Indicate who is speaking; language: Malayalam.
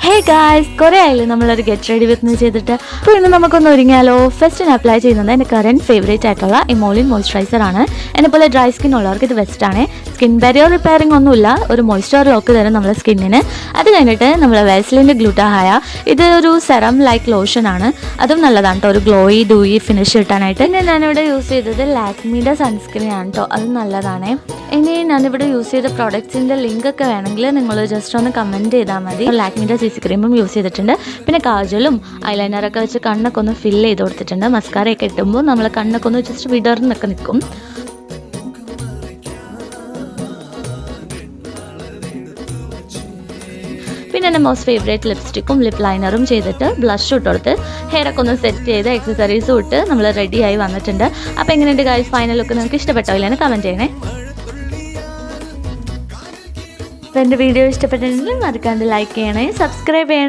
Speaker 1: Hey guys, കുറേ ആയില്ലേ നമ്മളൊരു ഗെറ്റ് റെഡി വിത്ത് മീ ചെയ്തിട്ട്. അപ്പോൾ ഇന്ന് നമുക്കൊന്ന് ഒരുങ്ങിയാലോ. ഫസ്റ്റ് അപ്ലൈ ചെയ്യുന്നത് എൻ്റെ കറൻറ്റ് ഫേവറേറ്റ് ആയിട്ടുള്ള ഇമോളിൻ മോയ്സ്ചറൈസർ ആണ്. എന്നെപ്പോലെ ഡ്രൈ സ്കിൻ ഉള്ളവർക്ക് ഇത് ബെസ്റ്റ് ആണ്. സ്കിൻ ബാരിയർ റിപ്പയറിംഗ് ഒന്നുമില്ല, ഒരു മോയ്സ്ചർ ലോക്ക് തരും നമ്മുടെ സ്കിന്നിന്. അത് കഴിഞ്ഞിട്ട് നമ്മൾ വാസ്ലിൻ്റെ ഗ്ലൂട്ടാഹയ, ഇത് ഒരു സെറം ലൈക്ക് ലോഷൻ ആണ്. അതും നല്ലതാണ് കേട്ടോ, ഒരു ഗ്ലോയി ഡൂയി ഫിനിഷ് കിട്ടാനായിട്ട്. പിന്നെ ഞാനിവിടെ യൂസ് ചെയ്തത് ലാക്മിയുടെ സൺസ്ക്രീൻ ആണ് കേട്ടോ, അതും നല്ലതാണ്. ഇനി ഞാനിവിടെ യൂസ് ചെയ്ത പ്രോഡക്ട്സിൻ്റെ ലിങ്ക് ഒക്കെ വേണമെങ്കിൽ നിങ്ങൾ ജസ്റ്റ് ഒന്ന് കമൻറ്റ് ചെയ്താൽ മതി. ലാക്മിയുടെ CC ക്രീമും യൂസ് ചെയ്തിട്ടുണ്ട്. പിന്നെ കാജലും ഐലൈനറൊക്കെ വെച്ച് കണ്ണൊക്കെ ഒന്ന് ഫില്ല് ചെയ്ത് കൊടുത്തിട്ടുണ്ട്. മസ്കാരയൊക്കെ ഇട്ടുമ്പോൾ നമ്മൾ കണ്ണൊക്കെ ഒന്ന് ജസ്റ്റ് വിടർന്നൊക്കെ നിൽക്കും. പിന്നെ എൻ്റെ മോസ്റ്റ് ഫേവറേറ്റ് ലിപ്സ്റ്റിക്കും ലിപ്പ് ലൈനറും ചെയ്തിട്ട് ബ്ലഷ് ഇട്ട് കൊടുത്ത് ഹെയറൊക്കെ ഒന്ന് സെറ്റ് ചെയ്ത് എക്സസറീസും ഇട്ട് നമ്മൾ റെഡിയായി വന്നിട്ടുണ്ട്. അപ്പോൾ എങ്ങനെയുണ്ട് ഗൈസ്, ഫൈനൽ ലുക്ക് നിങ്ങൾക്ക് ഇഷ്ടപ്പെട്ടോ ഇല്ലെന്ന് കമൻറ്റ് ചെയ്യണേ. അപ്പോൾ എൻ്റെ വീഡിയോ ഇഷ്ടപ്പെട്ടിട്ടുണ്ടെങ്കിൽ മറക്കാണ്ട് ലൈക്ക് ചെയ്യണേ, സബ്സ്ക്രൈബ് ചെയ്യണേ.